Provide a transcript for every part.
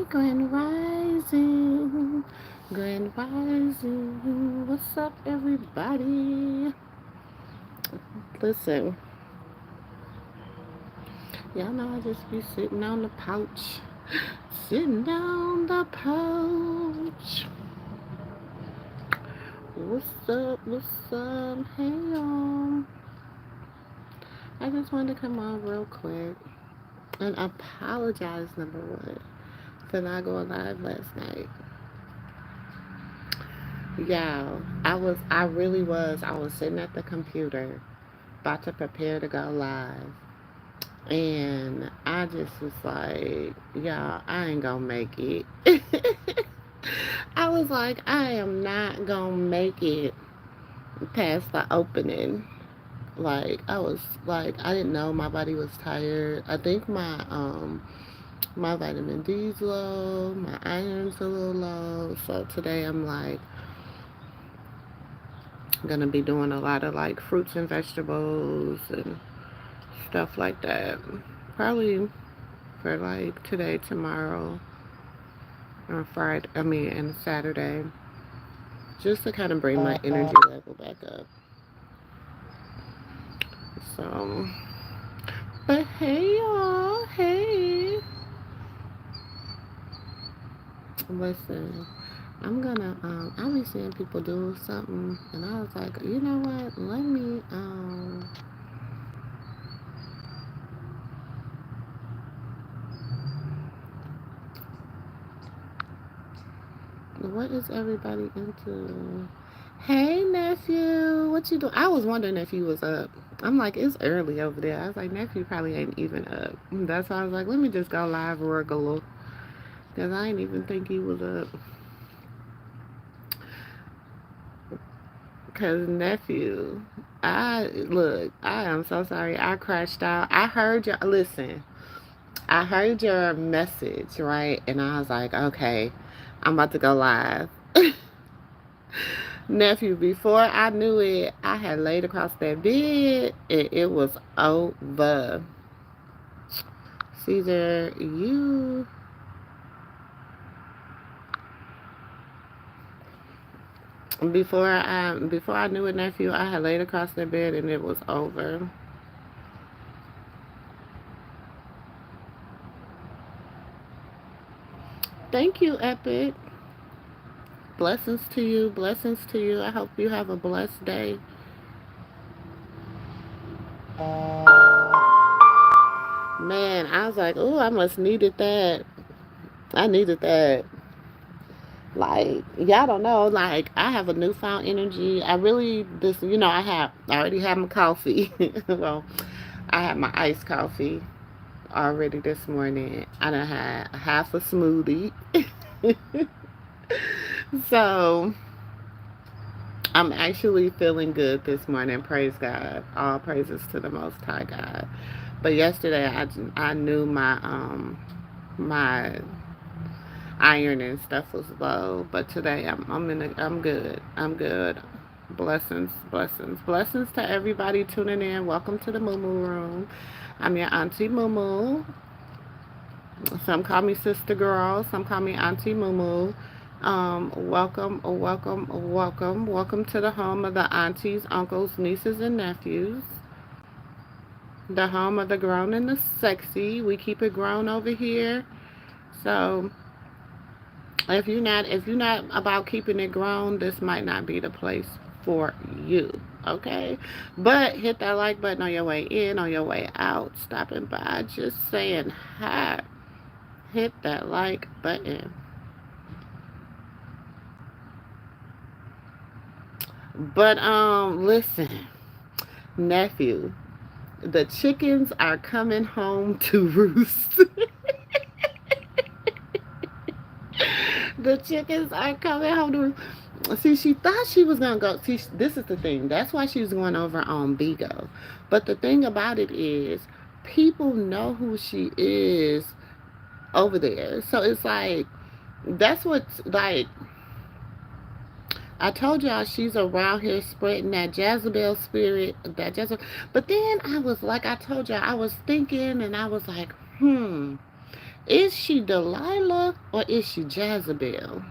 Grand Rising, Grand Rising. What's up, everybody? Listen, y'all know I just be sitting on the couch, sitting down the couch. What's up? What's up? Hey, y'all. I just wanted to come on real quick and apologize, number one, for not going live last night. Yeah, I really was. I was sitting at the computer, about to prepare to go live. And I just was like, y'all, I ain't gonna make it. I was like, I am not gonna make it past the opening. Like, I was like, I didn't know my body was tired. I think my vitamin D's low, my iron's a little low. So today I'm like gonna be doing a lot of like fruits and vegetables and stuff like that. Probably for like today, tomorrow, or Friday, and Saturday, just to kind of bring my energy level back up. So, but hey, y'all, hey, listen, I be seeing people do something, and I was like, you know what, let me, what is everybody into? Hey, nephew, what you doing? I was wondering if you was up. I'm like, it's early over there. I was like, nephew probably ain't even up. That's why I was like, let me just go live regular. Because I didn't even think he was up. Because, nephew, I am so sorry. I crashed out. I heard your, listen, I heard your message, right? And I was like, okay, I'm about to go live. Nephew, before I knew it, I had laid across that bed and it was over. Caesar, you. Before I knew it, nephew, I had laid across that bed and it was over. Thank you, Epic. Blessings to you. Blessings to you. I hope you have a blessed day. Man, I was like, oh, I must needed that. I needed that. Like, y'all don't know, like, I have a newfound energy. I really, I already had my coffee. Well, I had my iced coffee already this morning. I done had half a smoothie. So, I'm actually feeling good this morning. Praise God. All praises to the Most High God. But yesterday, I knew my iron and stuff was low, but today I'm good. I'm good. Blessings, blessings, blessings to everybody tuning in. Welcome to the Moo Moo Room. I'm your Auntie Moo Moo. Some call me Sister Girl. Some call me Auntie Moo Moo. Welcome, welcome, welcome, welcome to the home of the aunties, uncles, nieces, and nephews. The home of the grown and the sexy. We keep it grown over here. So if you're not about keeping it grown, this might not be the place for you. Okay? But hit that like button on your way in, on your way out, stopping by, just saying hi. Hit that like button. But listen, nephew, the chickens are coming home to roost. The chickens are coming home to roost. See, she thought she was gonna go. See, this is the thing. That's why she was going over on Bigo. But the thing about it is, people know who she is over there. So it's like, that's what's like. I told y'all she's around here spreading that Jezebel spirit, that Jezebel. But then I was like, I told y'all, I was thinking, and I was like, Is she Delilah or is she Jezebel?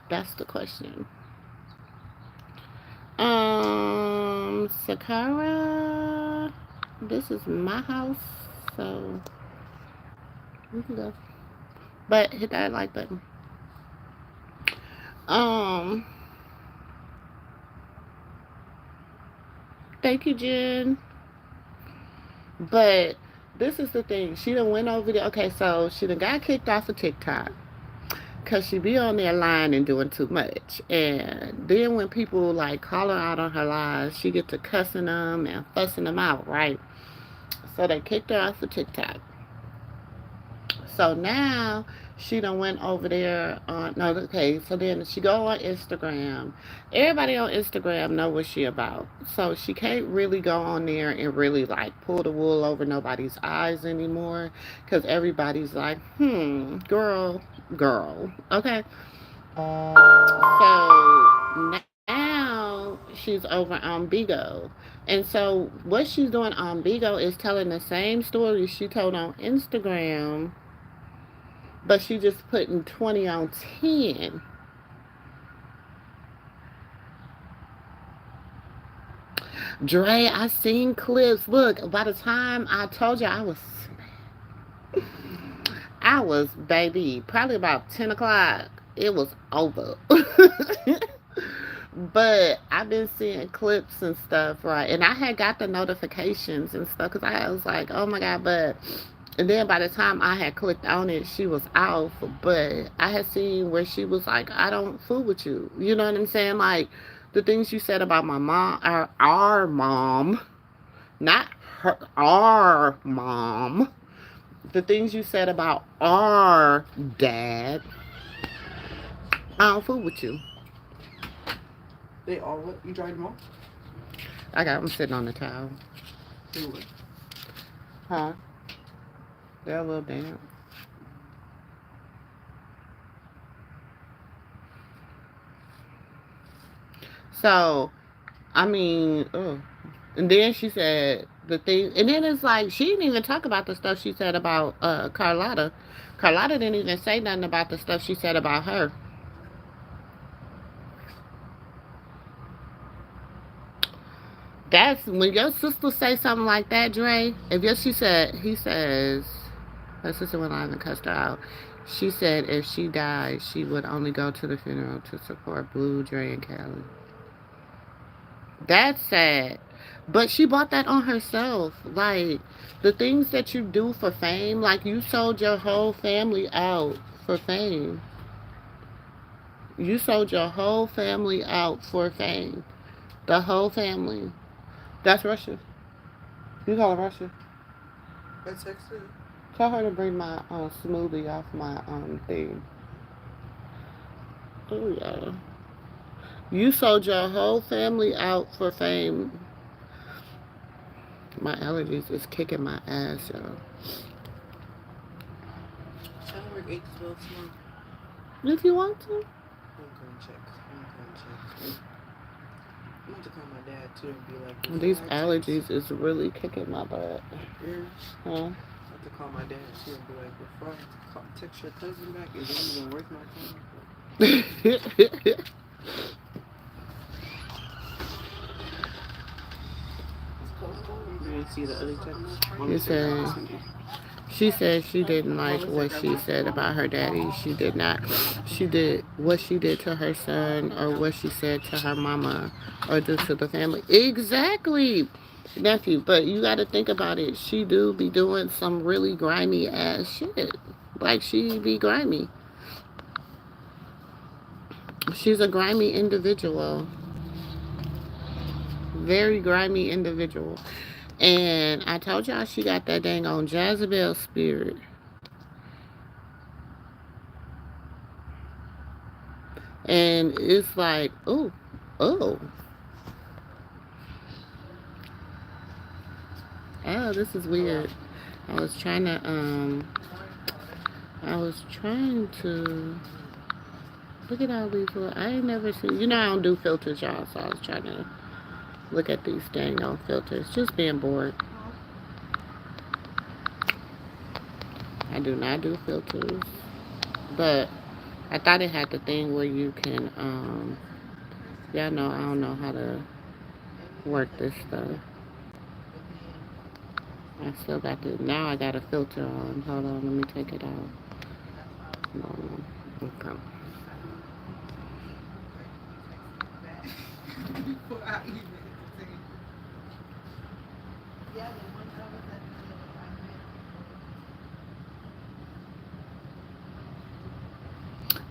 That's the question. Sakara, this is my house, so we can go. But hit that like button. Um, thank you, Jen. But this is the thing. She done went over there. Okay, so she done got kicked off of TikTok because she be on there lying and doing too much. And then when people like call her out on her lies, she get to cussing them and fussing them out, right? So they kicked her off of TikTok. So now she done went over there on no okay, so then she go on Instagram. Everybody on Instagram know what she about. So she can't really go on there and really like pull the wool over nobody's eyes anymore. Cause everybody's like, girl. Okay. So now she's over on Bigo. And so what she's doing on Bigo is telling the same story she told on Instagram, but she just putting 20 on 10. Dre, I seen clips. Look, by the time I told you I was, baby, probably about 10 o'clock. It was over. But I've been seeing clips and stuff, right? And I had got the notifications and stuff because I was like, oh my God, but. And then by the time I had clicked on it, she was off. But I had seen where she was like, I don't fool with you. You know what I'm saying? Like, the things you said about my mom, our mom, not her, our mom. The things you said about our dad, I don't fool with you. They all what? You dried them all? I got them sitting on the towel. They would. Huh? They're a little damp. So, I mean, ugh. And then she said the thing, and then it's like she didn't even talk about the stuff she said about Carlotta. Carlotta didn't even say nothing about the stuff she said about her. That's when your sister say something like that, Dre. He says, her sister went live and cussed her out. She said if she died, she would only go to the funeral to support Blue, Dre, and Kelly. That's sad. But she bought that on herself. Like, the things that you do for fame, like you sold your whole family out for fame. You sold your whole family out for fame. The whole family. That's Russia. You call her Russia. That's actually. Tell her to bring my smoothie off my thing. Oh yeah. You sold your whole family out for fame. My allergies is kicking my ass, y'all. I work 8 to 12 tomorrow. If you want to. I'm going to check. I'm going to call my dad too and be like, These allergies is really kicking my butt. Yeah. Huh? I have to call my dad too and be like, before I have to text your cousin back, is it even worth my time? You see the other text? You said she said she didn't like what she said about her daddy. She did not. She did what she did to her son or what she said to her mama or did to the family. Exactly, nephew. But you got to think about it. She do be doing some really grimy ass shit. Like she be grimy. She's a grimy individual. Very grimy individual. And I told y'all she got that dang on Jezebel spirit. And it's like, oh. Oh, this is weird. I was trying to look at all these little, I ain't never seen, I don't do filters, y'all, so I was trying to look at these dang on filters, just being bored. I do not do filters. But I thought it had the thing where you can, y'all know I don't know how to work this stuff. I still got to, now I got a filter on. Hold on, let me take it out. No, okay.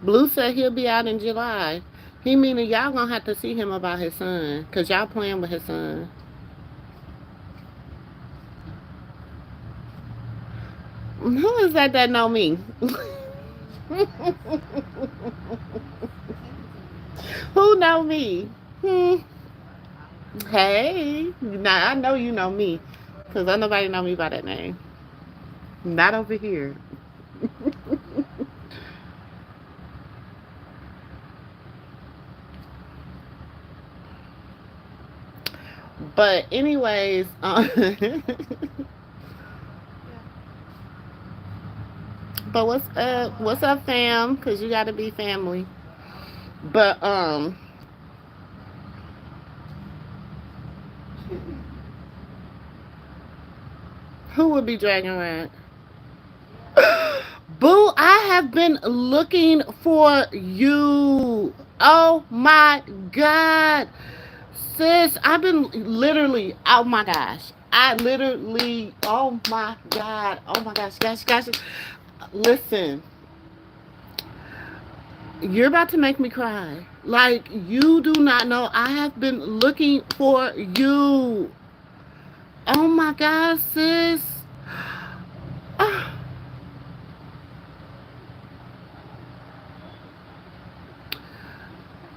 Blue said he'll be out in July. He meaning y'all gonna have to see him about his son, cause y'all playing with his son. Who is that know me? Who know me? Hmm. Hey, now I know you know me, cause nobody know me by that name. Not over here. But anyways, but what's up, fam? Cause you gotta be family. But who would be Dragon Rat? Boo, I have been looking for you. Oh my God. Sis, I've been literally, oh my gosh. I literally, oh my God. Oh my gosh. Listen, you're about to make me cry. Like, you do not know. I have been looking for you. Oh my God, sis.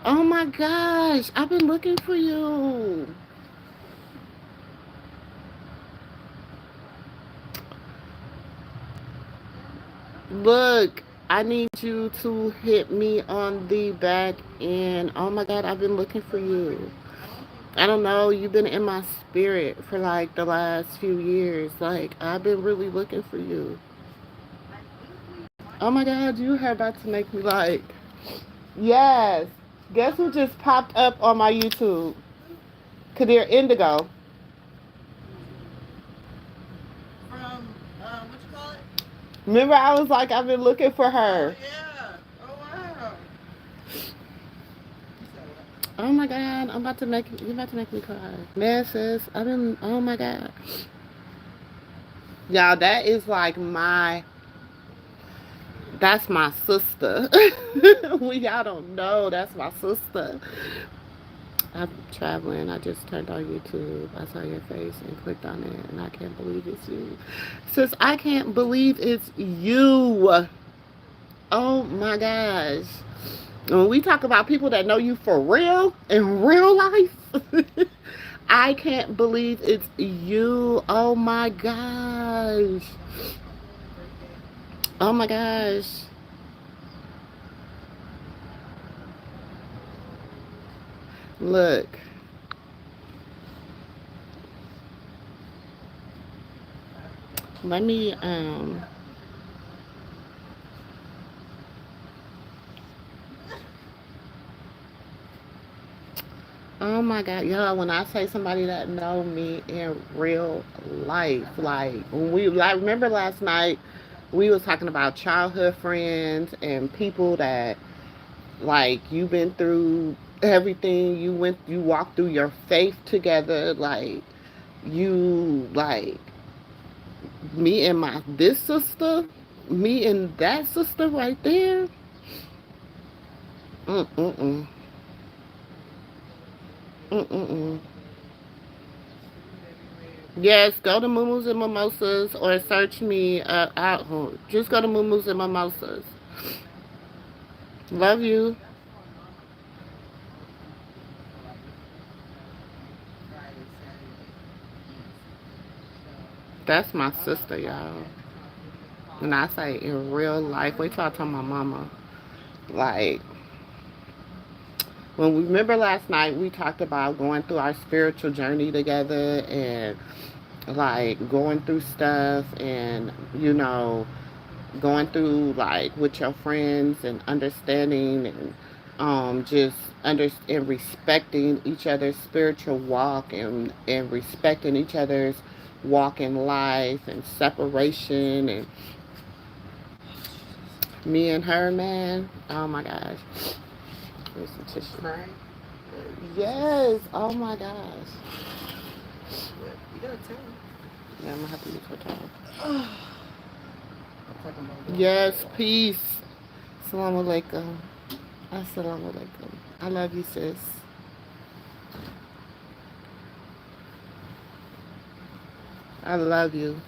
Oh my gosh, I've been looking for you. Look, I need you to hit me on the back end. Oh my God, I've been looking for you. I don't know, you've been in my spirit for like the last few years. Like, I've been really looking for you. Oh my God, you are about to make me like, yes. Guess who just popped up on my YouTube? Kadir Indigo. From, what you call it? Remember, I was like, I've been looking for her. Oh, yeah. Oh, wow. Oh my God, you're about to make me cry. Man, sis, oh my God. Y'all, that's my sister. Y'all don't know, that's my sister. I'm traveling. I just turned on YouTube. I saw your face and clicked on it, and I can't believe it's you. Sis, I can't believe it's you. Oh my gosh. When we talk about people that know you for real, in real life, I can't believe it's you. Oh my gosh. Oh my gosh. Look. Let me oh my God, y'all, when I say somebody that know me in real life, like when we like remember last night we was talking about childhood friends and people that like you've been through everything, you walked through your faith together, like you like me and my this sister, me and that sister right there. Mm-mm-mm. Mm-mm-mm. Yes, go to Moo and Mimosas or search me out. Just go to Moo and Mimosas. Love you. That's my sister, y'all. And I say in real life, wait till I tell my mama. Like, when we remember last night, we talked about going through our spiritual journey together and like going through stuff and, you know, going through like with your friends and understanding and just and respecting each other's spiritual walk and respecting each other's walk in life and separation and me and her, man. Oh my gosh. Here's some tissue. Crying? Yes. Oh my gosh. What? You gotta tell me. Yeah, I'm gonna have to use her time. I'm talking about Yes, peace. Assalamu alaikum. Assalamu alaikum. I love you, sis. I love you.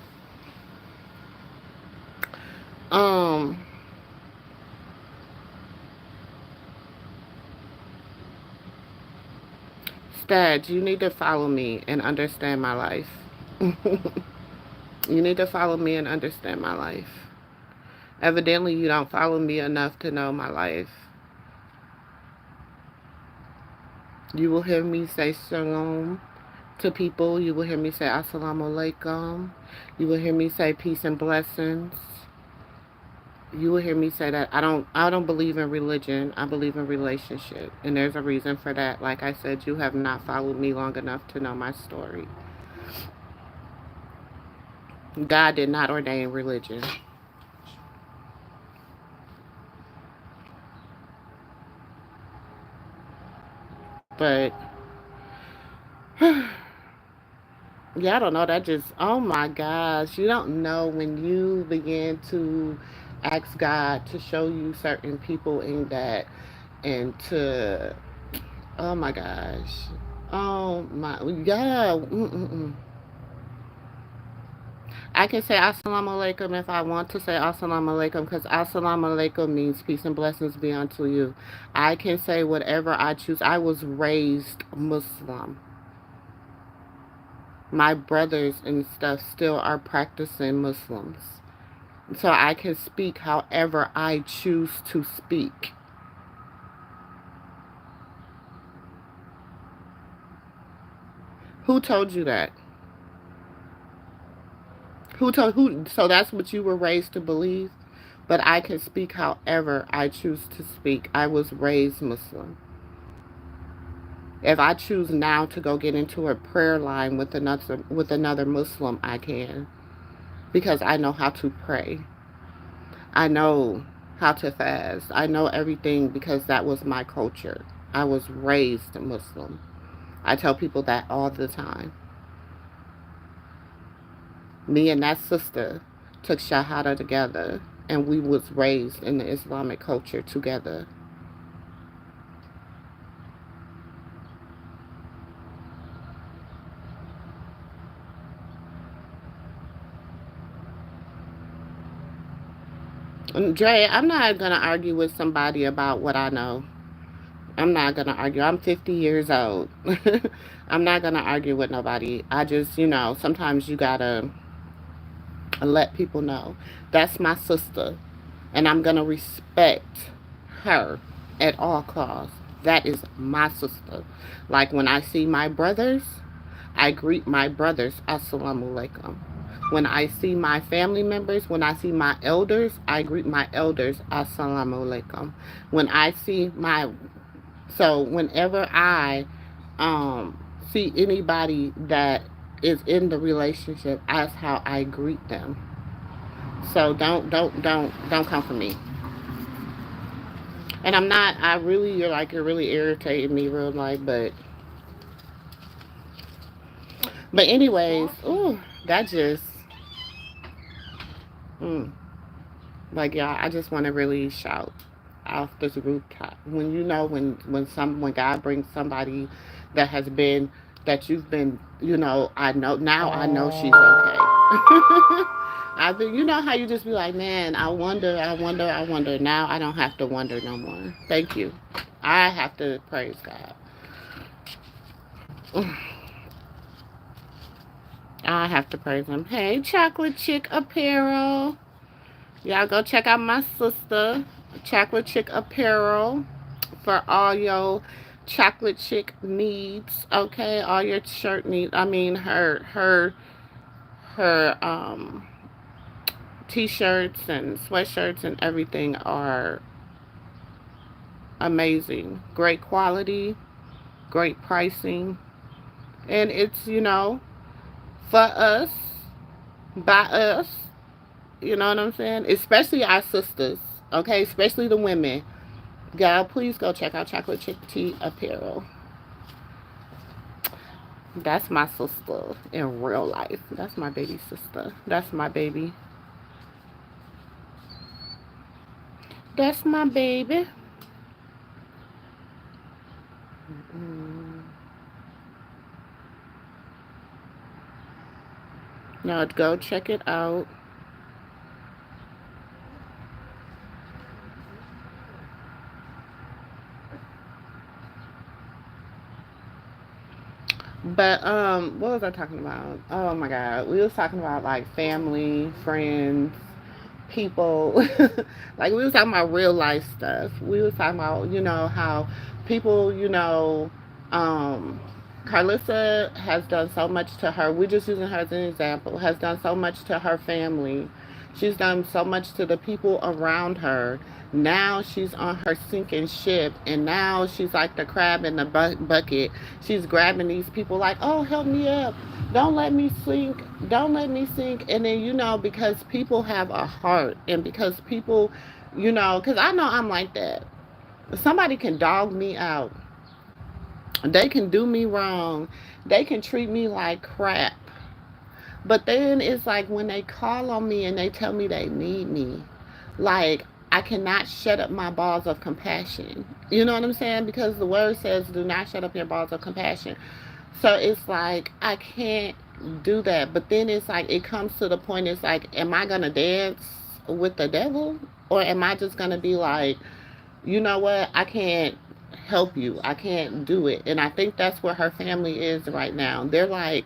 Um, Stad, you need to follow me and understand my life. You need to follow me and understand my life. Evidently, you don't follow me enough to know my life. You will hear me say shalom to people. You will hear me say assalamu alaikum. You will hear me say peace and blessings. You will hear me say that I don't believe in religion. I believe in relationship. And there's a reason for that. Like I said, you have not followed me long enough to know my story. God did not ordain religion. But yeah, I don't know. That just, oh my gosh. You don't know when you begin to ask God to show you certain people in that and to, oh my gosh. Oh my, yeah. Mm-mm-mm. I can say assalamu alaikum if I want to say assalamu alaikum because assalamu alaikum means peace and blessings be unto you. I can say whatever I choose. I was raised Muslim. My brothers and stuff still are practicing Muslims. So I can speak however I choose to speak. Who told you that? Who told who? So that's what you were raised to believe? But I can speak however I choose to speak. I was raised Muslim. If I choose now to go get into a prayer line with another Muslim, I can because I know how to pray. I know how to fast. I know everything because that was my culture. I was raised Muslim. I tell people that all the time. Me and that sister took Shahada together and we was raised in the Islamic culture together. And Dre, I'm not going to argue with somebody about what I know. I'm not going to argue. I'm 50 years old. I'm not going to argue with nobody. I just, sometimes you got to let people know. That's my sister. And I'm going to respect her at all costs. That is my sister. Like when I see my brothers, I greet my brothers, assalamu alaikum. When I see my family members, when I see my elders, I greet my elders, assalamu alaikum. When I see my, so whenever I see anybody that is in the relationship, that's how I greet them. So don't come for me. And I'm not, I really, you're really irritating me real life, but anyways, ooh, that just, mm, like, yeah, I just want to really shout off this rooftop. When when God brings somebody that has been, that you've been, I know, now I know she's okay. I've been, you know how you just be like, man, I wonder, I wonder, I wonder. Now I don't have to wonder no more. Thank you. I have to praise God. I have to praise him. Hey, Chocolate Chick Apparel. Y'all go check out my sister, Chocolate Chick Apparel, for all your chocolate chick needs. Okay, all your shirt needs. I mean, her T-shirts and sweatshirts and everything are amazing. Great quality, great pricing. And it's, for us, by us, you know what I'm saying? Especially our sisters, okay? Especially the women. Y'all, please go check out Chocolate Chick Tea Apparel. That's my sister in real life. That's my baby sister. That's my baby. That's my baby. Now go check it out. But what was I talking about? Oh my god. We was talking about like family, friends, people. Like we was talking about real life stuff. We was talking about, how people, um Carlissa has done so much to her. We're just using her as an example. Has done so much to her family. She's done so much to the people around her. Now she's on her sinking ship, and now she's like the crab in the bucket. She's grabbing these people like, oh, help me up. Don't let me sink. Don't let me sink. And then, because people have a heart, and because people, because I know I'm like that. Somebody can dog me out. They can do me wrong. They can treat me like crap. But then it's like when they call on me and they tell me they need me, like I cannot shut up my balls of compassion. You know what I'm saying? Because the word says, do not shut up your balls of compassion. So it's like I can't do that. But then it's like it comes to the point, it's like, am I gonna dance with the devil? Or am I just gonna be like, you know what, I can't help you. I can't do it. And I think that's where her family is right now. They're like,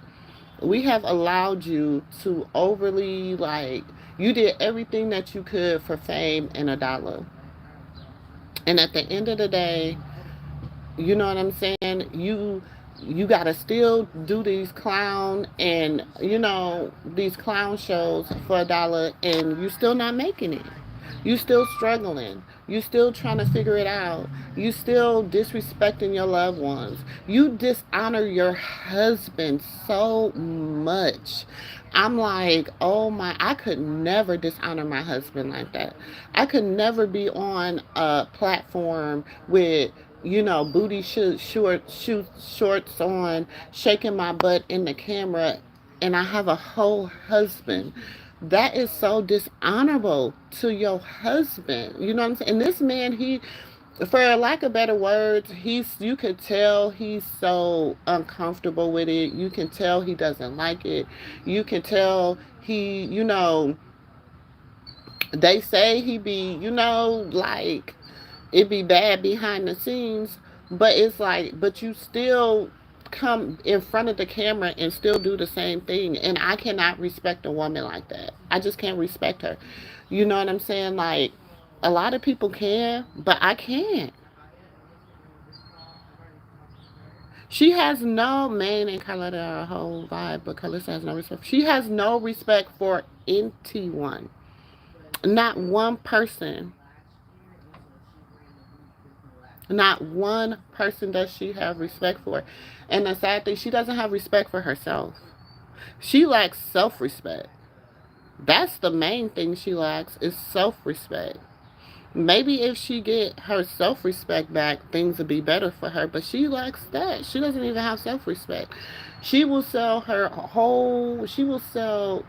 we have allowed you to overly, like, you did everything that you could for fame and a dollar. And at the end of the day, you know what I'm saying? You gotta still do these clown and these clown shows for a dollar, and you still not making it. You still struggling. You still trying to figure it out. You still disrespecting your loved ones. You dishonor your husband so much. I'm like, oh my, I could never dishonor my husband like that. I could never be on a platform with booty shorts on, shaking my butt in the camera, and I have a whole husband. That is so dishonorable to your husband. You know what I'm saying? And this man, for lack of better words, you could tell he's so uncomfortable with it. You can tell he doesn't like it. You can tell they say he be, like it be bad behind the scenes, but it's like, but you still come in front of the camera and still do the same thing. And I cannot respect a woman like that. I just can't respect her. You know what I'm saying? Like, a lot of people can, but I can't. She has no man and Carletta, a whole vibe, but Carlissa has no respect. She has no respect for anyone. Not one person. Not one person does she have respect for. And the sad thing, she doesn't have respect for herself. She lacks self-respect. That's the main thing she lacks, is self-respect. Maybe if she get her self-respect back, things would be better for her. But she lacks that. She doesn't even have self-respect. She will sell her whole, she will sell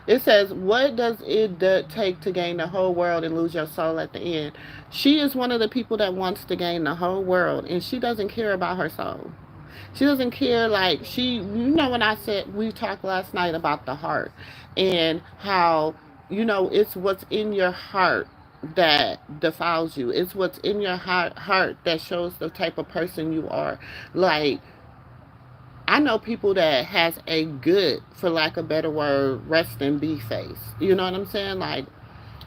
It says, what does it take to gain the whole world and lose your soul at the end? She is one of the people that wants to gain the whole world, and she doesn't care about her soul. She doesn't care, like, when I said, we talked last night about the heart and how, it's what's in your heart that defiles you. It's what's in your heart that shows the type of person you are. Like, I know people that has a good, for lack of a better word, resting bee face. You know what I'm saying? Like,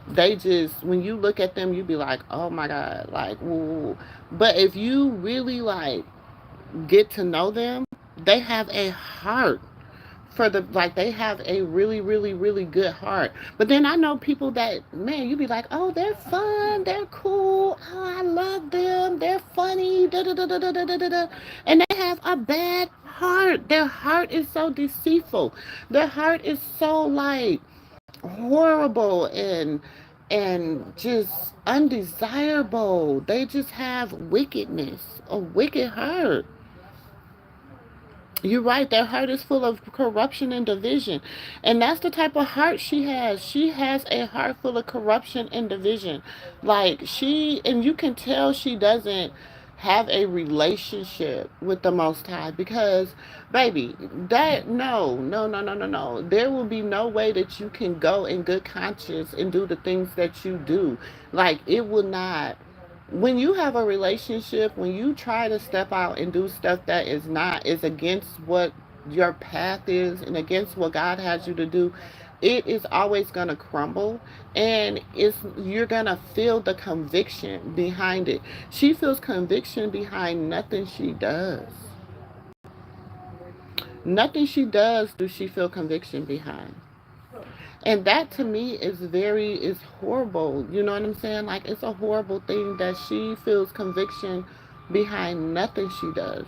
they just, when you look at them, you be like, oh my God, like, woo. But if you really, like, get to know them, they have a heart for the like they have a really really really good heart. But then I know people that, man, you be like, oh, they're fun, they're cool, oh, I love them, they're funny, da da da da da da da da, and they have a bad heart. Their heart is so deceitful. Their heart is so like horrible and just undesirable. They just have wickedness, a wicked heart. You're right. Their heart is full of corruption and division. And that's the type of heart she has. She has a heart full of corruption and division. Like and you can tell she doesn't have a relationship with the Most High because, baby, no. There will be no way that you can go in good conscience and do the things that you do. Like, it will not, when you have a relationship, when you try to step out and do stuff that is against what your path is and against what God has you to do, it is always going to crumble, and you're going to feel the conviction behind it. She feels conviction behind nothing she does. Nothing she does do she feel conviction behind. And that to me is horrible. You know what I'm saying? Like, it's a horrible thing that she feels conviction behind nothing she does.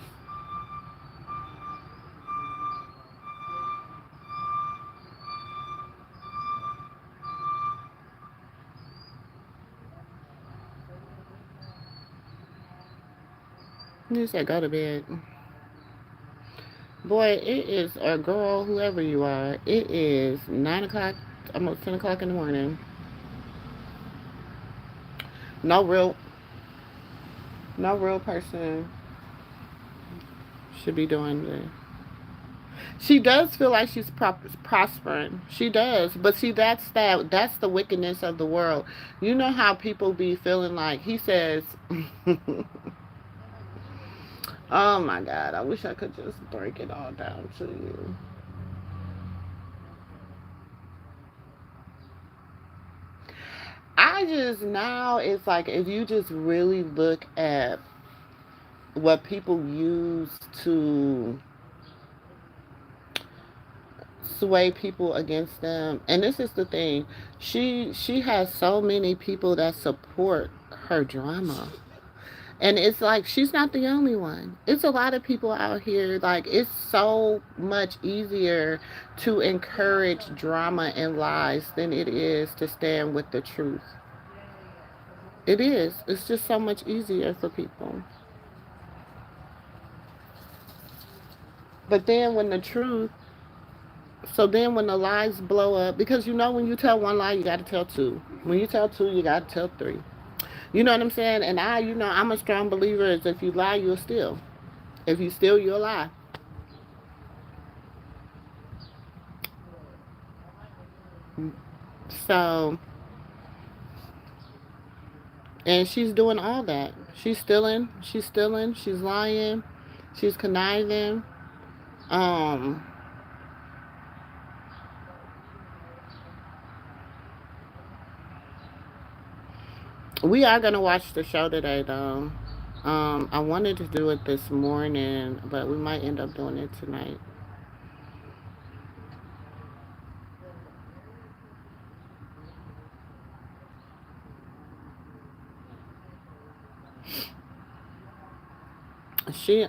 You said go to bed. Boy, it is, a girl, whoever you are, it is 9 o'clock, almost 10 o'clock in the morning. No real, no real person should be doing this. She does feel like she's prospering. She does, but see, that's the wickedness of the world. You know how people be feeling like, he says, oh my God, I wish I could just break it all down to you. I just, now it's like, if you just really look at what people use to sway people against them, and this is the thing, she has so many people that support her drama. And it's like, she's not the only one. It's a lot of people out here. Like, it's so much easier to encourage drama and lies than it is to stand with the truth. It is. It's just so much easier for people. But then when the truth, so then when the lies blow up, because you know when you tell one lie, you got to tell two. When you tell two, you got to tell three. You know what I'm saying? And I'm a strong believer is if you lie, you'll steal. If you steal, you'll lie. So, and she's doing all that. She's stealing, she's lying, she's conniving. Um, we are gonna watch the show today, though. I wanted to do it this morning, but we might end up doing it tonight. She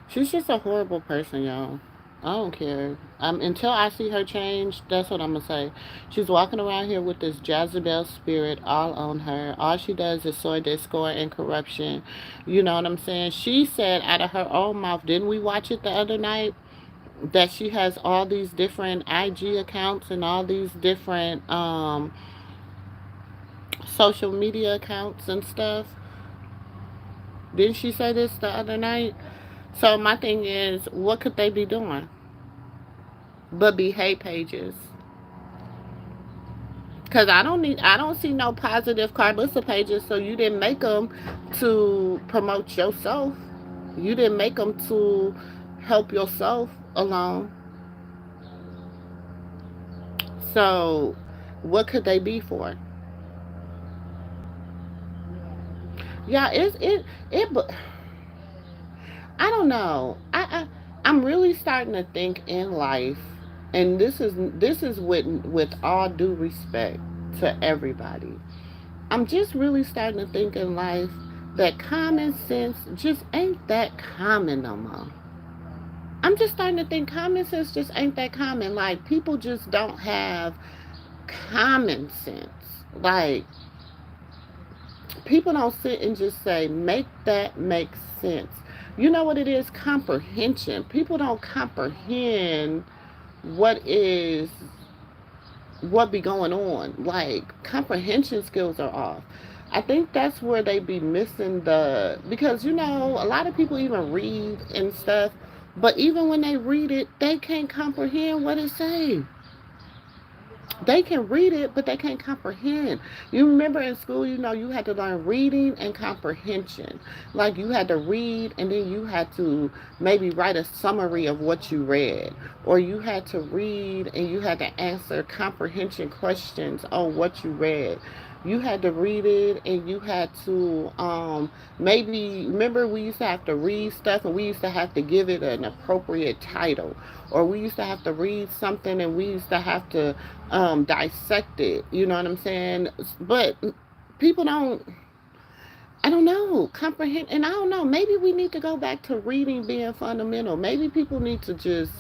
she's just a horrible person, y'all. I don't care. Until I see her change, that's what I'm gonna say. She's walking around here with this Jezebel spirit all on her. All she does is sow discord and corruption. You know what I'm saying? She said out of her own mouth, didn't we watch it the other night? That she has all these different IG accounts and all these different social media accounts and stuff. Didn't she say this the other night? So my thing is, what could they be doing but be hate pages? Cause I don't see no positive Carlissa pages. So you didn't make them to promote yourself. You didn't make them to help yourself alone. So what could they be for? Yeah, it. I don't know. I'm really starting to think in life, and this is with all due respect to everybody. I'm just really starting to think in life that common sense just ain't that common no more. I'm just starting to think common sense just ain't that common. Like, people just don't have common sense. Like, people don't sit and just say, make that make sense. You know what it is? Comprehension. People don't comprehend what is what be going on. Like, comprehension skills are off. I think that's where they be missing because a lot of people even read and stuff, but even when they read it, they can't comprehend what it say. They can read it, but they can't comprehend. You remember in school, you had to learn reading and comprehension. Like, you had to read, and then you had to maybe write a summary of what you read. Or you had to read and you had to answer comprehension questions on what you read. You had to read it, and you had to maybe remember, we used to have to read stuff, and we used to have to give it an appropriate title, or we used to have to read something and we used to have to dissect it. You know what I'm saying? But people don't. I don't know, comprehend, and I don't know. Maybe we need to go back to reading being fundamental. Maybe people need to just.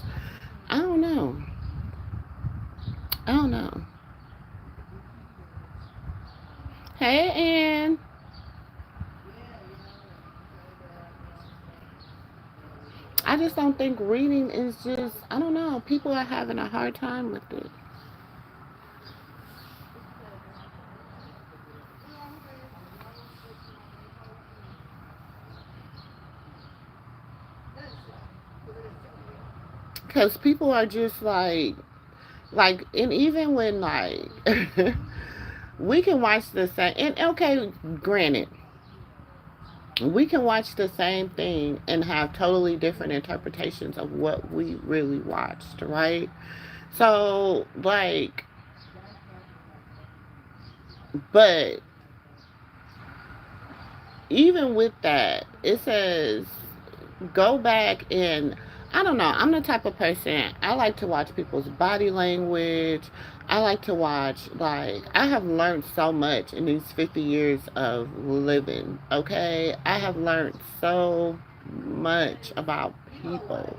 I don't know. I don't know. Hey, Ann. I just don't think reading is just. I don't know. People are having a hard time with it. Because people are just and even when, we can watch the same, and okay, granted, we can watch the same thing and have totally different interpretations of what we really watched, right? So, but even with that, it says go back and I don't know. I'm the type of person, I like to watch people's body language. I like to watch, I have learned so much in these 50 years of living, okay? I have learned so much about people,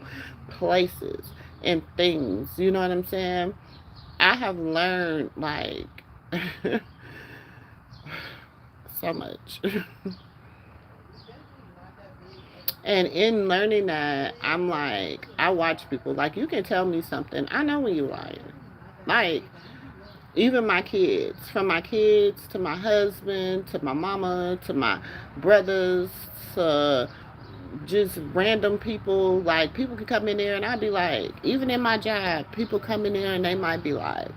places, and things. You know what I'm saying? I have learned, so much. And in learning that, I'm I watch people. Like, you can tell me something. I know when you're lying. Like, even my kids, from my kids to my husband to my mama to my brothers to just random people. Like, people can come in there and I'd be like, even in my job, people come in there and they might be like,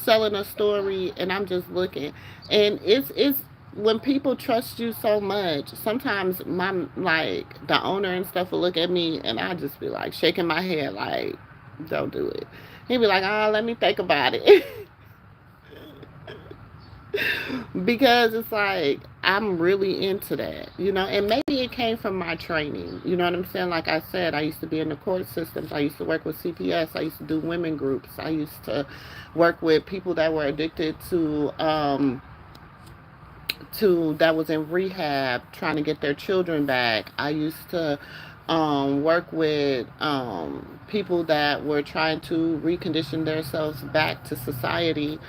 selling a story, and I'm just looking, and it's when people trust you so much. Sometimes the owner and stuff will look at me, and I just be like shaking my head, like, don't do it. He'd be like, oh, let me think about it. Because it's like I'm really into that, and maybe it came from my training. You know what I'm saying? Like I said, I used to be in the court systems. I used to work with CPS. I used to do women groups. I used to work with people that were addicted to that was in rehab trying to get their children back. I used to work with people that were trying to recondition themselves back to society.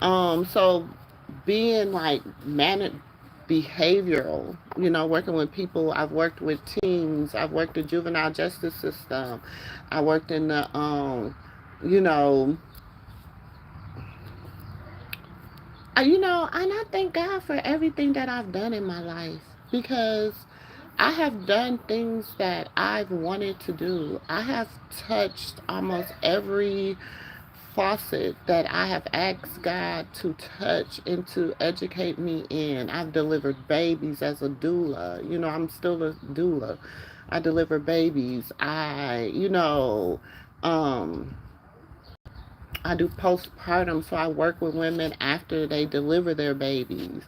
So being behavioral, working with people. I've worked with teens. I've worked in juvenile justice system. I worked in the you know and I thank God for everything that I've done in my life, because I have done things that I've wanted to do. I have touched almost every faucet that I have asked God to touch and to educate me in. I've delivered babies as a doula. I'm still a doula. I deliver babies. Um, I do postpartum, so I work with women after they deliver their babies.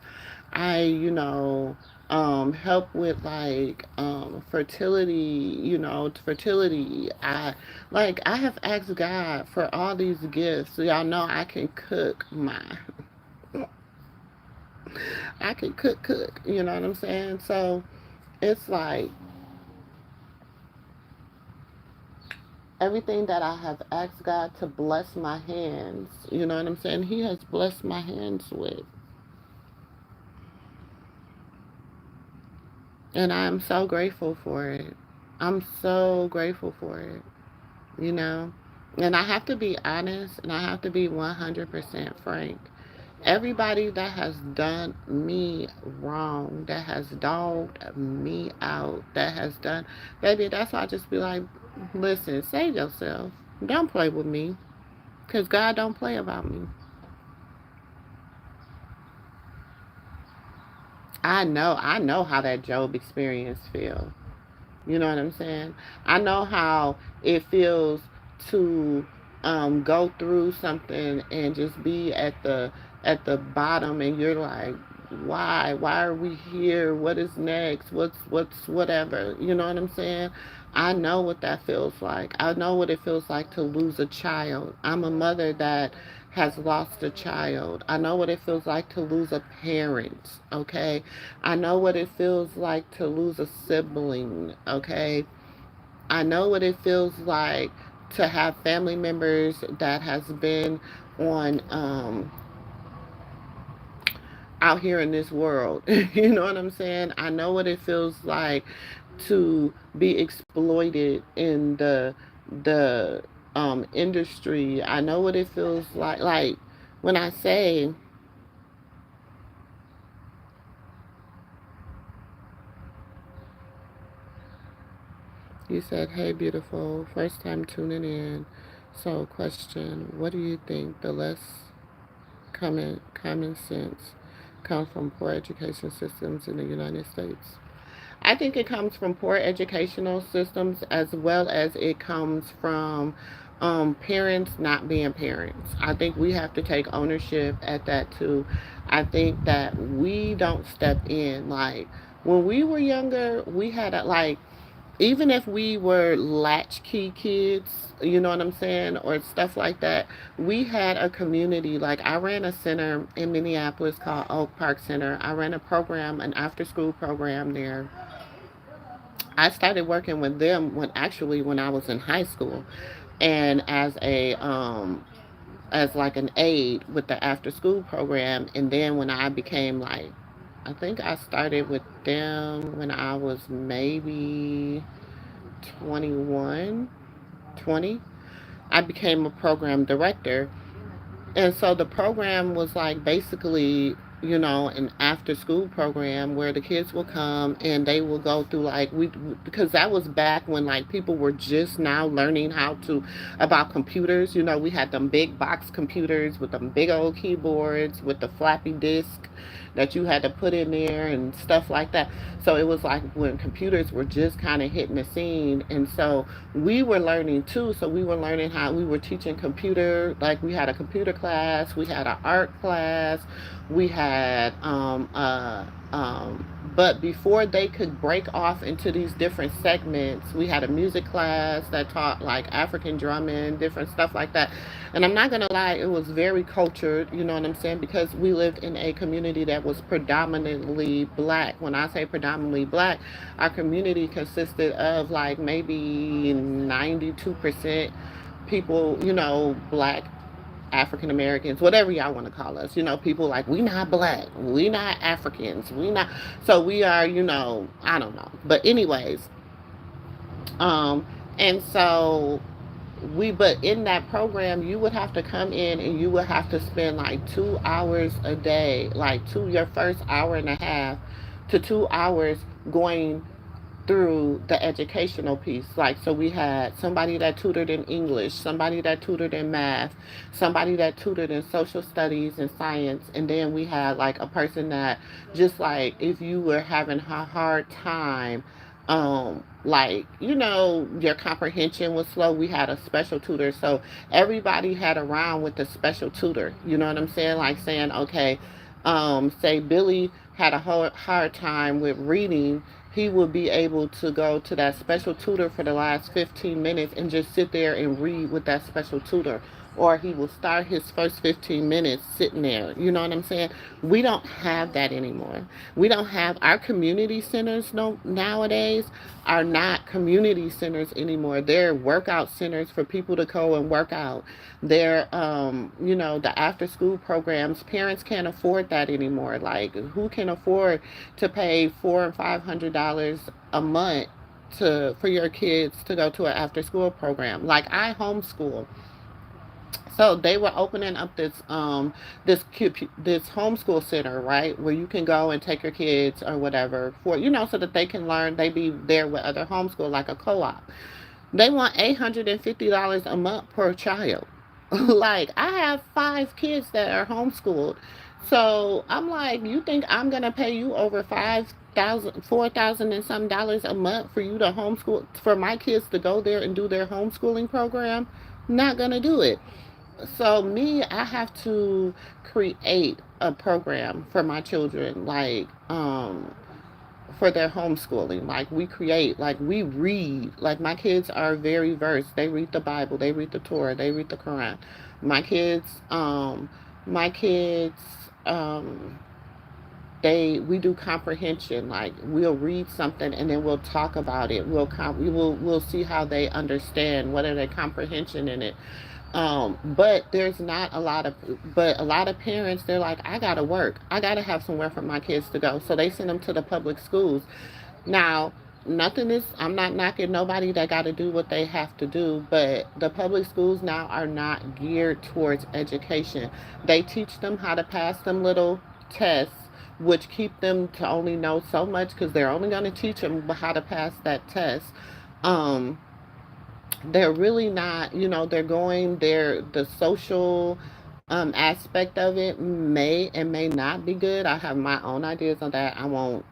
I, help with like fertility, fertility. I have asked God for all these gifts. So y'all know I can cook I can cook, you know what I'm saying? So it's like everything that I have asked God to bless my hands, you know what I'm saying? He has blessed my hands with. And I'm so grateful for it. I'm so grateful for it, you know? And I have to be honest and I have to be 100% frank. Everybody that has done me wrong, that has dogged me out, that has done, baby, that's why I just be like, listen, save yourself. Don't play with me, because God don't play about me. I know how that Job experience feels. You know what I'm saying? I know how it feels to go through something and just be at the bottom, and you're like, why? Why are we here? What is next? What's whatever? You know what I'm saying? I know what that feels like. I know what it feels like to lose a child. I'm a mother that has lost a child. I know what it feels like to lose a parent, okay? I know what it feels like to lose a sibling, okay? I know what it feels like to have family members that has been on out here in this world. You know what I'm saying? I know what it feels like to be exploited in the industry. I know what it feels like when I say you said, "Hey beautiful, first time tuning in. So question, what do you think the less common sense come from poor education systems in the United States?" I think it comes from poor educational systems, as well as it comes from parents not being parents. I think we have to take ownership at that too. I think that we don't step in. Like when we were younger, we had like, even if we were latchkey kids, you know what I'm saying, or stuff like that, we had a community. Like I ran a center in Minneapolis called Oak Park Center. I ran a program, an after school program there. I started working with them when I was in high school, and as like an aide with the after school program. And then when I became like, I think I started with them when I was maybe 21, 20. I became a program director. And so the program was like basically, an after school program where the kids will come and they will go through like because that was back when like people were just now learning how to about computers. We had them big box computers with them big old keyboards with the flappy disk that you had to put in there and stuff like that. So it was like when computers were just kind of hitting the scene. And so we were learning too. So we were learning how we were teaching computer, like we had a computer class, we had an art class, we had but before they could break off into these different segments, we had a music class that taught like African drumming, different stuff like that. And I'm not gonna lie, it was very cultured, you know what I'm saying? Because we lived in a community that was predominantly black. When I say predominantly black, our community consisted of like maybe 92% people, black, African Americans, whatever y'all want to call us. People like, we not black, we not Africans, we not, so we are, I don't know. But anyways, um, and so but in that program, you would have to come in and you would have to spend like 2 hours a day, like your first hour and a half to 2 hours going through the educational piece. Like, so we had somebody that tutored in English, somebody that tutored in math, somebody that tutored in social studies and science, and then we had like a person that just like if you were having a hard time, like your comprehension was slow, we had a special tutor. So everybody had a round with the special tutor, you know what I'm saying? Like saying, okay, say Billy had a hard time with reading, he would be able to go to that special tutor for the last 15 minutes and just sit there and read with that special tutor. Or he will start his first 15 minutes sitting there. You know what I'm saying? We don't have that anymore. We don't have our community centers nowadays are not community centers anymore. They're workout centers for people to go and work out. They're, the after school programs. Parents can't afford that anymore. Like, who can afford to pay $400 and $500 a month for your kids to go to an after school program? Like, I homeschool, so they were opening up this homeschool center, right, where you can go and take your kids or whatever for, so that they can learn. They be there with other homeschool, like a co-op. They want $850 a month per child. Like, I have 5 kids that are homeschooled, so I'm like, you think I'm gonna pay you over 5,000, 4,000 and some dollars a month for you to homeschool, for my kids to go there and do their homeschooling program? Not gonna do it. So me, I have to create a program for my children, like, for their homeschooling. Like, we create, like, we read. Like, my kids are very versed. They read the Bible, they read the Torah, they read the Quran. My kids, my kids, um, we do comprehension. Like, we'll read something and then we'll talk about it. We'll see how they understand, what are their comprehension in it. But there's not a lot of, but a lot of parents, they're like, I gotta work, I gotta have somewhere for my kids to go, so they send them to the public schools. Now, nothing is, I'm not knocking nobody that got to do what they have to do, but the public schools now are not geared towards education. They teach them how to pass them little tests, which keep them to only know so much, because they're only going to teach them how to pass that test. um they're really not, the social aspect of it may and may not be good. I have my own ideas on that. I won't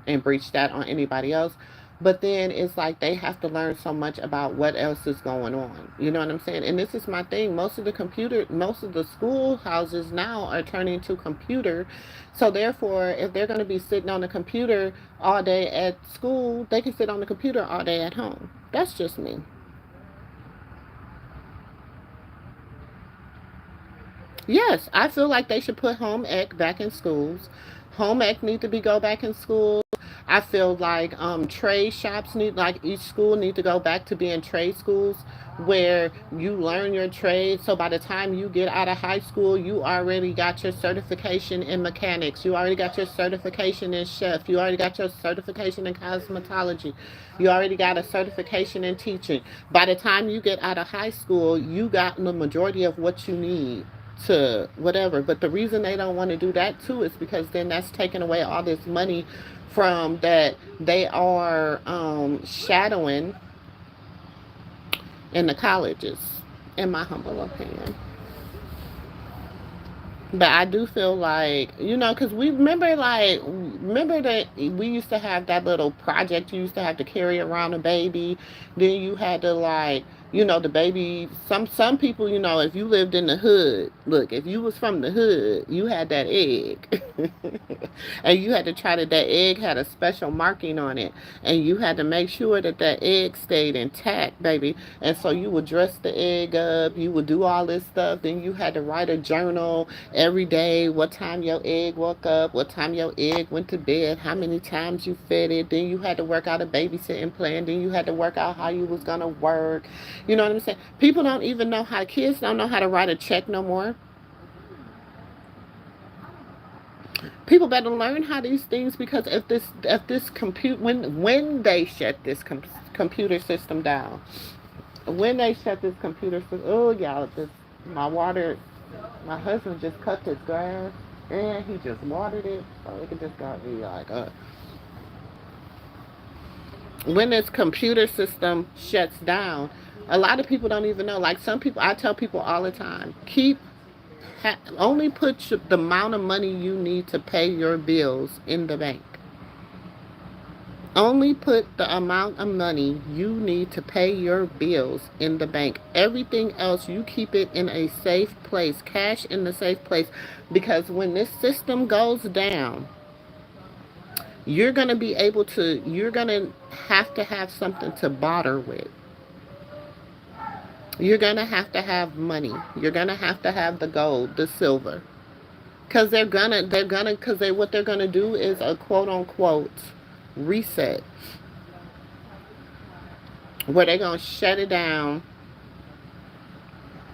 and breach that on anybody else. But then it's like they have to learn so much about what else is going on. You know what I'm saying? And this is my thing. Most of the schoolhouses now are turning to computer. So therefore, if they're going to be sitting on the computer all day at school, they can sit on the computer all day at home. That's just me. Yes, I feel like they should put home ec back in schools. Home ec need to be go back in schools. I feel like trade shops need, like, each school need to go back to being trade schools where you learn your trade. So by the time you get out of high school, you already got your certification in mechanics. You already got your certification in chef. You already got your certification in cosmetology. You already got a certification in teaching. By the time you get out of high school, you got the majority of what you need to whatever. But the reason they don't want to do that too is because then that's taking away all this money from that they are shadowing in the colleges, in my humble opinion. But I do feel like, because remember that we used to have that little project. You used to have to carry around a baby. Then you had to, like, the baby. Some people, if you lived in the hood, look, if you was from the hood, you had that egg, and you had to try that egg had a special marking on it, and you had to make sure that that egg stayed intact, baby. And so you would dress the egg up. You would do all this stuff. Then you had to write a journal every day, what time your egg woke up, what time your egg went to bed, how many times you fed it. Then you had to work out a babysitting plan. Then you had to work out how you was going to work. You know what I'm saying? People don't even know how, kids don't know how to write a check no more. People better learn how these things, because if this compute when they shut this computer system down, when they shut this computer system, oh y'all, my water, my husband just cut this grass and he just watered it, so it could just got me like, when this computer system shuts down, a lot of people don't even know. Like, some people, I tell people all the time, only put the amount of money you need to pay your bills in the bank. Only put the amount of money you need to pay your bills in the bank. Everything else, you keep it in a safe place, cash in the safe place. Because when this system goes down, you're going to be able to, you're going to have something to barter with. You're going to have money. You're going to have the gold, the silver. Because because what they're going to do is a quote unquote reset where they're going to shut it down.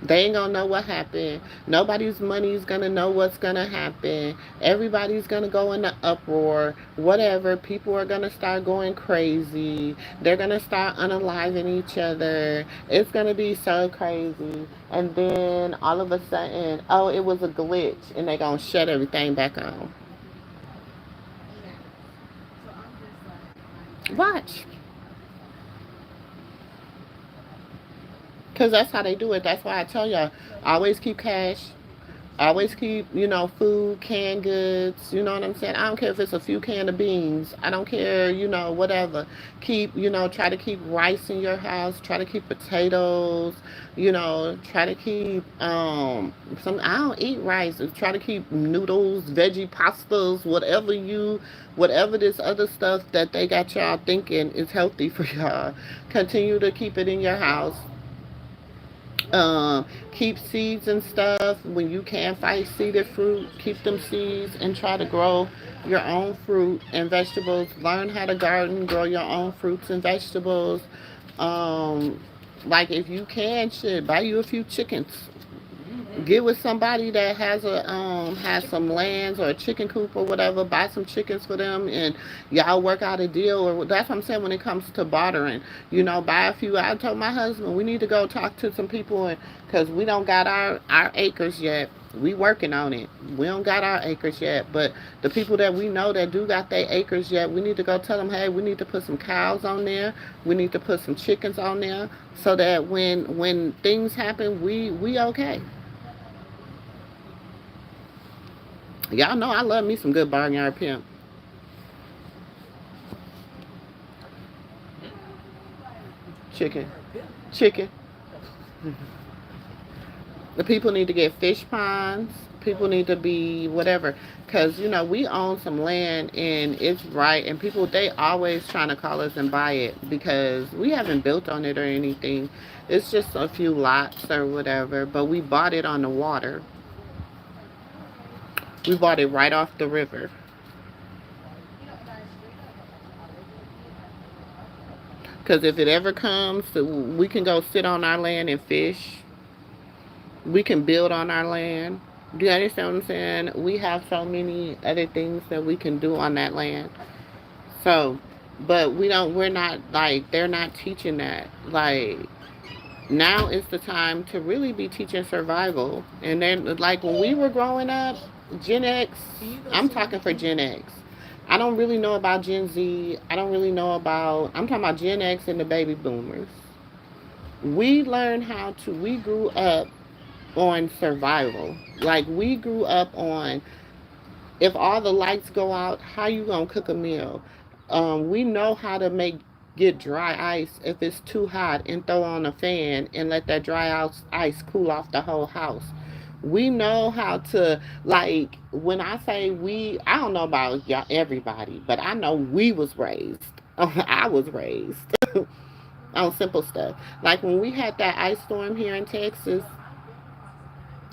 They ain't gonna know what happened. Nobody's money's gonna know what's gonna happen. Everybody's gonna go into uproar. Whatever. People are gonna start going crazy. They're gonna start unaliving each other. It's gonna be so crazy. And then all of a sudden, oh, it was a glitch, and they're gonna shut everything back on. Watch. Because that's how they do it. That's why I tell y'all, always keep cash. Always keep, food, canned goods. You know what I'm saying? I don't care if it's a few can of beans. I don't care, whatever. Keep, try to keep rice in your house. Try to keep potatoes. Try to keep some. I don't eat rice. Try to keep noodles, veggie pastas, whatever this other stuff that they got y'all thinking is healthy for y'all. Continue to keep it in your house. Keep seeds and stuff. When you can find seeded fruit, keep them seeds and try to grow your own fruit and vegetables. Learn how to garden, grow your own fruits and vegetables. Um, like if you can, shit, buy you a few chickens. Get with somebody that has some lands or a chicken coop or whatever. Buy some chickens for them, and y'all work out a deal. Or that's what I'm saying when it comes to bartering. Buy a few. I told my husband we need to go talk to some people, and because we don't got our acres yet. We working on it. We don't got our acres yet, but the people that we know that do got their acres yet, we need to go tell them, hey, we need to put some cows on there. We need to put some chickens on there, so that when things happen, we okay. Y'all know I love me some good barnyard pimp. Chicken. Chicken. The people need to get fish ponds. People need to be whatever. Because, we own some land and it's right. And people, they always trying to call us and buy it because we haven't built on it or anything. It's just a few lots or whatever. But we bought it on the water. We bought it right off the river. Because if it ever comes, we can go sit on our land and fish. We can build on our land. Do you understand what I'm saying? We have so many other things that we can do on that land. So, but we're not like, they're not teaching that. Like, now is the time to really be teaching survival. And then, like, when we were growing up, Gen X, I'm talking for Gen X. I don't really know about Gen Z. I don't really know about, I'm talking about Gen X and the baby boomers. We grew up on survival. Like, we grew up on, if all the lights go out, how you gonna cook a meal? We know how to get dry ice if it's too hot and throw on a fan and let that ice cool off the whole house. We know how to, like, when I say we, I don't know about y'all, everybody, but I know we was raised. I was raised on simple stuff. Like when we had that ice storm here in Texas,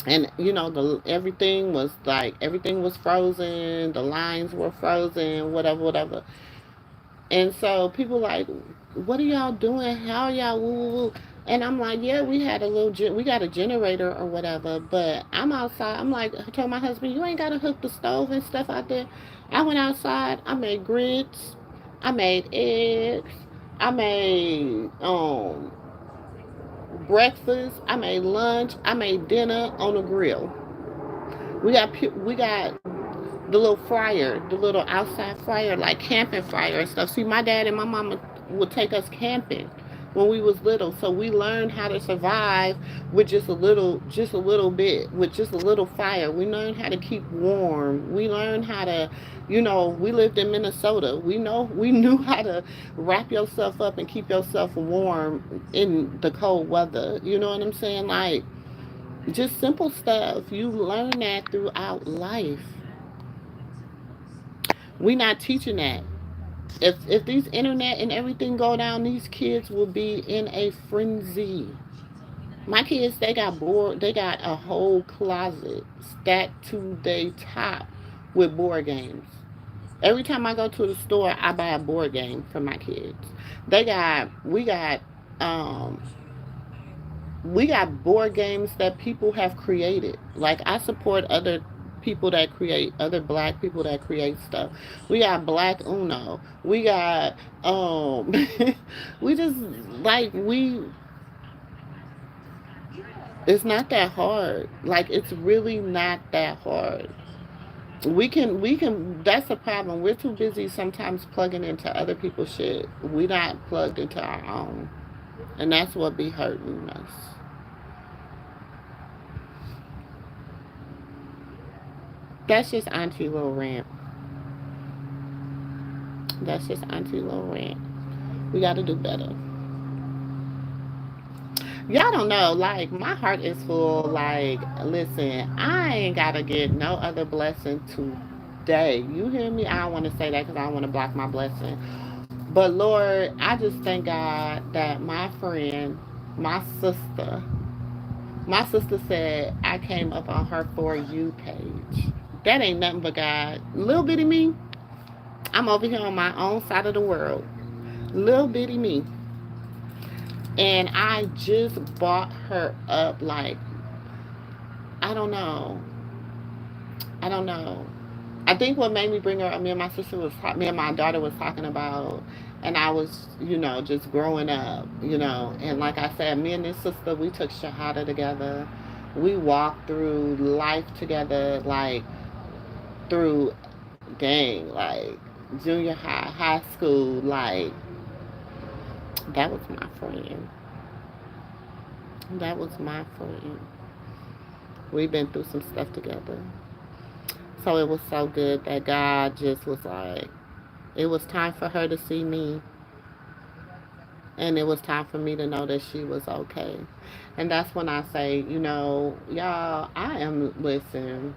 and the everything was frozen, the lines were frozen, whatever, whatever. And so people like, what are y'all doing? How are y'all? Woo, woo, woo? And I'm like, yeah, we got a generator or whatever. But I'm outside. I'm like, I told my husband, you ain't got to hook the stove and stuff out there. I went outside. I made grits. I made eggs. I made breakfast. I made lunch. I made dinner on the grill. We got the little fryer, the little outside fryer, like camping fryer and stuff. See, my dad and my mama would take us camping when we was little, so we learned how to survive with just a little bit, with just a little fire. We learned how to keep warm. We learned how to, we lived in Minnesota. We knew how to wrap yourself up and keep yourself warm in the cold weather. You know what I'm saying? Like, just simple stuff. You learn that throughout life. We not teaching that. If these internet and everything go down, these kids will be in a frenzy. My kids, they got board. They got a whole closet stacked to their top with board games. Every time I go to the store, I buy a board game for my kids. They got um we got board games that people have created. Like I support other people that create other black people that create stuff. We got Black Uno. We got um we just like we it's not that hard. Like it's really not that hard. We can that's the problem. We're too busy sometimes plugging into other people's shit. We not plugged into our own. And that's what be hurting us. That's just Auntie Little Rant. That's just Auntie Little Rant. We gotta do better. Y'all don't know, like my heart is full. Like, listen, I ain't gotta get no other blessing today. You hear me? I don't want to say that because I don't want to block my blessing. But Lord, I just thank God that my friend, my sister, my sister said I came up on her For You page. That ain't nothing but God. Little bitty me, I'm over here on my own side of the world. Little bitty me. And I just bought her up like, I don't know. I don't know. I think what made me bring her up, me and my daughter was talking about, and I was, just growing up, and like I said, me and this sister, we took Shahada together. We walked through life together, like through, dang, like junior high, high school, like that was my friend. That was my friend. We've been through some stuff together. So it was so good that God just was like, it was time for her to see me. And it was time for me to know that she was okay. And that's when I say, y'all, listen,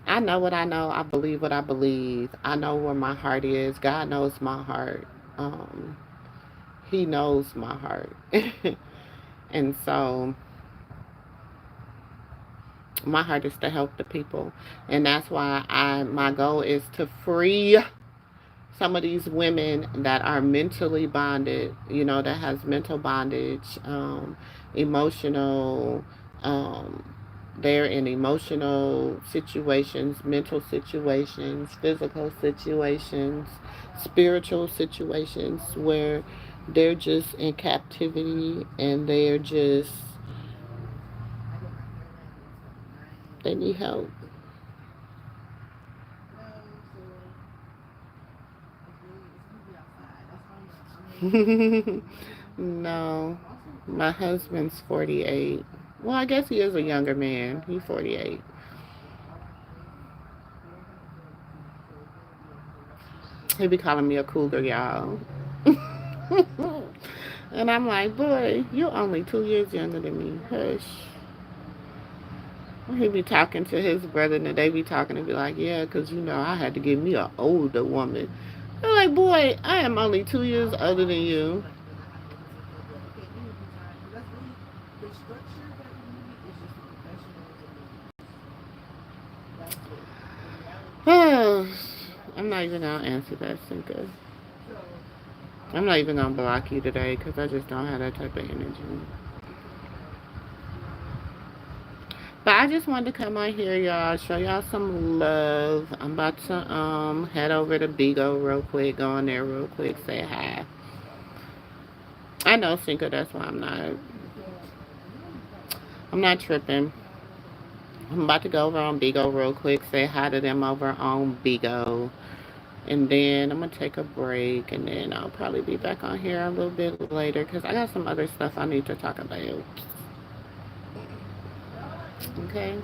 I know what I know. I believe what I believe. I know where my heart is. God knows my heart. Um, he knows my heart. And so my heart is to help the people. And that's why my goal is to free some of these women that are mentally bonded, that has mental bondage, emotional, they're in emotional situations, mental situations, physical situations, spiritual situations where they're just in captivity and they need help. No, my husband's 48. Well, I guess he is a younger man. He's 48. He be calling me a cougar, y'all. And I'm like, boy, you're only 2 years younger than me. Hush. He be talking to his brother, and they be talking and be like, yeah, because, I had to get me an older woman. I'm like, boy, I am only 2 years older than you. I'm not even going to answer that, Cinco. I'm not even going to block you today because I just don't have that type of energy. But I just wanted to come on here, y'all, show y'all some love. I'm about to head over to Bigo real quick, go on there real quick, say hi. I know, Cinco, that's why I'm not tripping. I'm about to go over on Bigo real quick, say hi to them over on Bigo. And then I'm going to take a break, and then I'll probably be back on here a little bit later because I got some other stuff I need to talk about. Okay?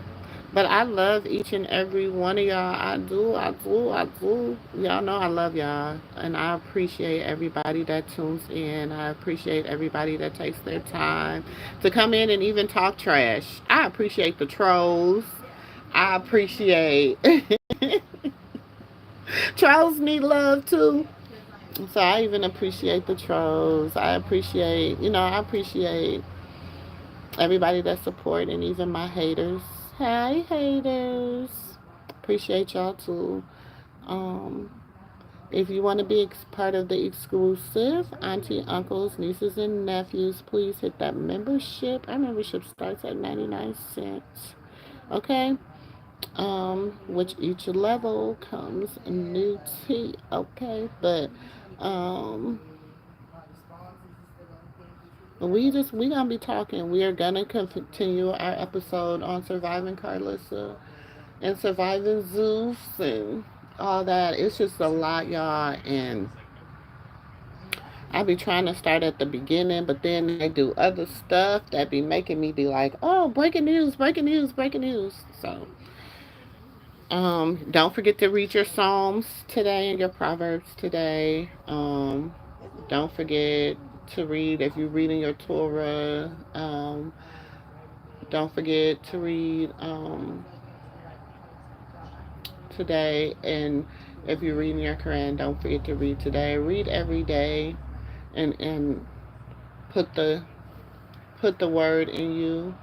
But I love each and every one of y'all. I do, I do, I do. Y'all know I love y'all. And I appreciate everybody that tunes in. I appreciate everybody that takes their time to come in and even talk trash. I appreciate the trolls. I appreciate... Trolls need love too. So I even appreciate the trolls. I appreciate, I appreciate everybody that's supporting, even my haters. Hi, haters. Appreciate y'all too. Um, if you want to be part of the exclusive auntie, uncles, nieces, and nephews, please hit that membership. Our membership starts at 99 cents. Okay? Which each level comes new tea. Okay? But, um, we gonna be talking. We are gonna continue our episode on surviving Carlissa and surviving Zeus and all that. It's just a lot, y'all, and I be trying to start at the beginning, but then they do other stuff that be making me be like, oh, breaking news, breaking news, breaking news. So, don't forget to read your Psalms today and your Proverbs today. Don't forget to read if you're reading your Torah. Don't forget to read today, and if you're reading your Quran, don't forget to read today. Read every day, and put the put the word in you.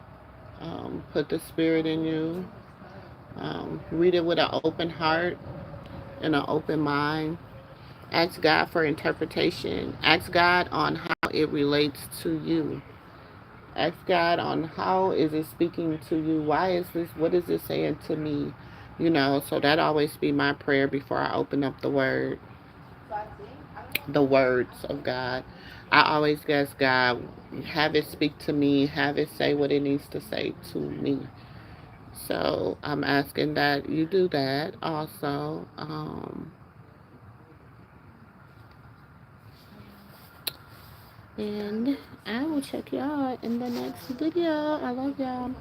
Put the spirit in you. Read it with an open heart and an open mind. Ask God for interpretation. Ask God on how it relates to you. Ask God on how is it speaking to you. Why is this? What is it saying to me? So that always be my prayer before I open up the words of God. I always ask God, have it speak to me, have it say what it needs to say to me. So I'm asking that you do that also. And I will check y'all in the next video. I love y'all.